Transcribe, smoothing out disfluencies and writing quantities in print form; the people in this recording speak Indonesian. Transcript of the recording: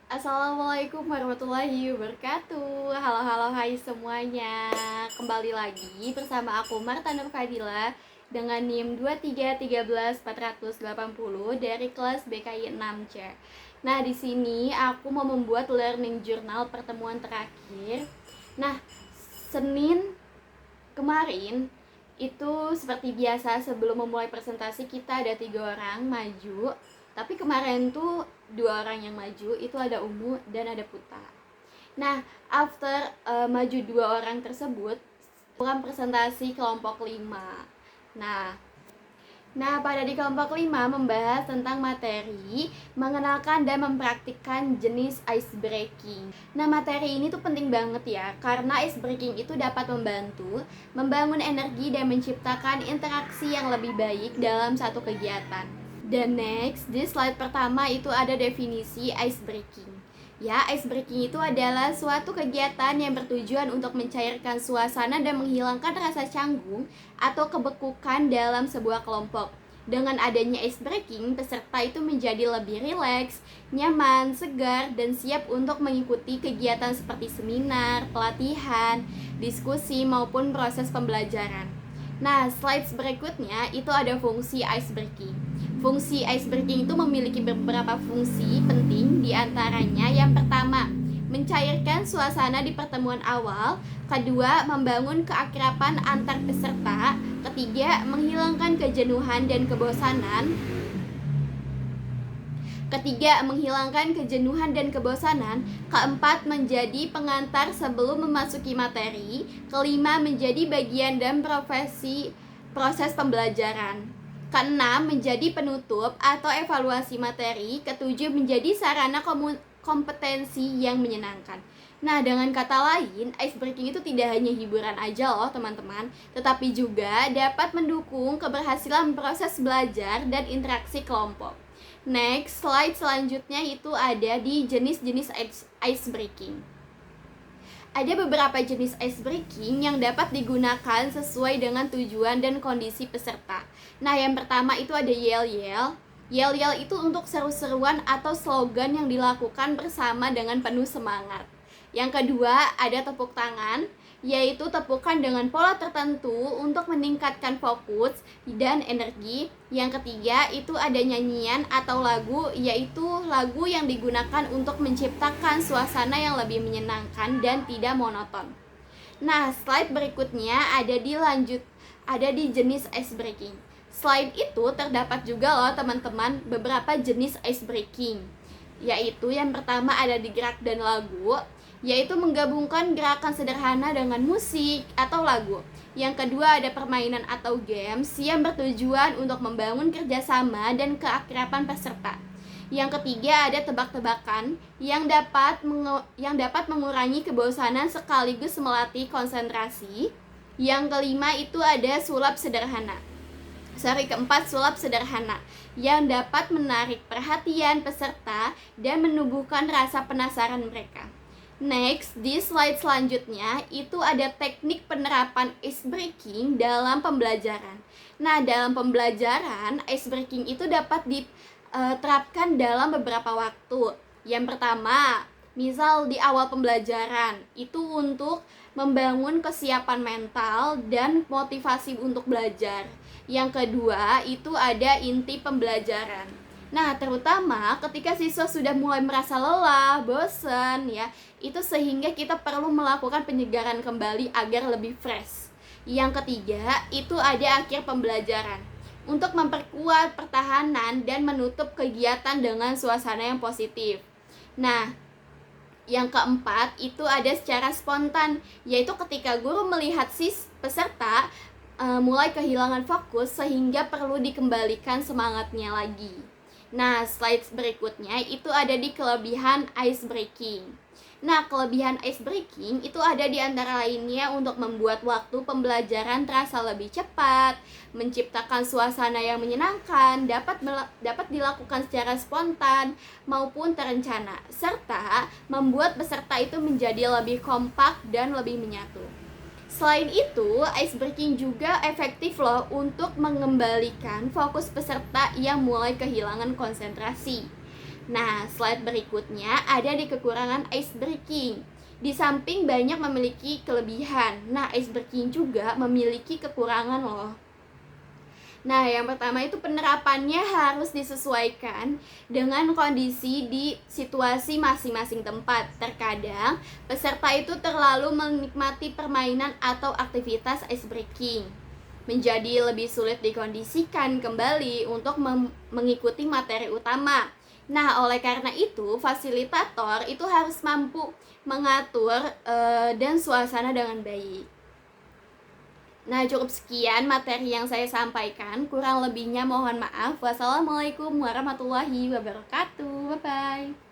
Assalamualaikum warahmatullahi wabarakatuh. Halo hai semuanya. Kembali lagi bersama aku Marta Nur Fadila dengan NIM 2313480 dari kelas BKI 6C. Nah, di sini aku mau membuat learning journal pertemuan terakhir. Nah, Senin kemarin itu seperti biasa sebelum memulai presentasi kita ada 3 orang maju. Tapi kemarin tuh 2 orang yang maju itu ada Umu dan ada Puta. Nah, after maju 2 orang tersebut, bukan presentasi kelompok 5. Nah, pada di kelompok 5 membahas tentang materi, mengenalkan dan mempraktikkan jenis ice breaking. Nah, materi ini tuh penting banget ya, karena ice breaking itu dapat membantu membangun energi dan menciptakan interaksi yang lebih baik dalam satu kegiatan. Dan next, di slide pertama itu ada definisi ice breaking. Ya, ice breaking itu adalah suatu kegiatan yang bertujuan untuk mencairkan suasana dan menghilangkan rasa canggung atau kebekukan dalam sebuah kelompok. Dengan adanya ice breaking, peserta itu menjadi lebih rileks, nyaman, segar, dan siap untuk mengikuti kegiatan seperti seminar, pelatihan, diskusi, maupun proses pembelajaran. Nah, slides berikutnya itu ada fungsi ice breaking. Fungsi ice breaking itu memiliki beberapa fungsi penting, diantaranya yang pertama, mencairkan suasana di pertemuan awal. Kedua, membangun keakraban antar peserta. Ketiga, menghilangkan kejenuhan dan kebosanan. Keempat, menjadi pengantar sebelum memasuki materi. Kelima, menjadi bagian dan proses pembelajaran. Keenam, menjadi penutup atau evaluasi materi. Ketujuh, menjadi sarana kompetensi yang menyenangkan. Nah, dengan kata lain, ice breaking itu tidak hanya hiburan aja loh teman-teman, tetapi juga dapat mendukung keberhasilan proses belajar dan interaksi kelompok. Next, slide selanjutnya itu ada di jenis-jenis ice breaking. Ada beberapa jenis ice breaking yang dapat digunakan sesuai dengan tujuan dan kondisi peserta. Nah, yang pertama itu ada yell-yell. Yell-yell itu untuk seru-seruan atau slogan yang dilakukan bersama dengan penuh semangat. Yang kedua, ada tepuk tangan, yaitu tepukan dengan pola tertentu untuk meningkatkan fokus dan energi. Yang ketiga, itu ada nyanyian atau lagu, yaitu lagu yang digunakan untuk menciptakan suasana yang lebih menyenangkan dan tidak monoton. Nah, slide berikutnya ada di jenis ice breaking. Slide itu terdapat juga loh teman-teman beberapa jenis ice breaking, yaitu yang pertama ada di gerak dan lagu, yaitu menggabungkan gerakan sederhana dengan musik atau lagu. Yang kedua ada permainan atau games yang bertujuan untuk membangun kerjasama dan keakraban peserta. Yang ketiga ada tebak-tebakan yang dapat mengurangi kebosanan sekaligus melatih konsentrasi. Yang kelima itu ada keempat sulap sederhana yang dapat menarik perhatian peserta dan menumbuhkan rasa penasaran mereka. Next, di slide selanjutnya itu ada teknik penerapan ice breaking dalam pembelajaran. Nah, dalam pembelajaran, ice breaking itu dapat diterapkan dalam beberapa waktu. Yang pertama, misal di awal pembelajaran, itu untuk membangun kesiapan mental dan motivasi untuk belajar. Yang kedua, itu ada inti pembelajaran. Nah, terutama ketika siswa sudah mulai merasa lelah, bosan ya, itu sehingga kita perlu melakukan penyegaran kembali agar lebih fresh. Yang ketiga, itu ada akhir pembelajaran untuk memperkuat pertahanan dan menutup kegiatan dengan suasana yang positif. Nah, yang keempat, itu ada secara spontan, yaitu ketika guru melihat peserta mulai kehilangan fokus sehingga perlu dikembalikan semangatnya lagi. Nah, slide berikutnya itu ada di kelebihan ice breaking. Nah, kelebihan ice breaking itu ada di antara lainnya untuk membuat waktu pembelajaran terasa lebih cepat, menciptakan suasana yang menyenangkan, dapat dilakukan secara spontan maupun terencana, serta membuat peserta itu menjadi lebih kompak dan lebih menyatu. Selain itu, ice breaking juga efektif loh untuk mengembalikan fokus peserta yang mulai kehilangan konsentrasi. Nah, slide berikutnya ada di kekurangan ice breaking. Di samping banyak memiliki kelebihan, nah ice breaking juga memiliki kekurangan loh. Nah, yang pertama itu penerapannya harus disesuaikan dengan kondisi di situasi masing-masing tempat. Terkadang, peserta itu terlalu menikmati permainan atau aktivitas ice breaking, menjadi lebih sulit dikondisikan kembali untuk mengikuti materi utama. Nah, oleh karena itu, fasilitator itu harus mampu mengatur dan suasana dengan baik. Nah, cukup sekian materi yang saya sampaikan. Kurang lebihnya mohon maaf. Wassalamualaikum warahmatullahi wabarakatuh. Bye-bye.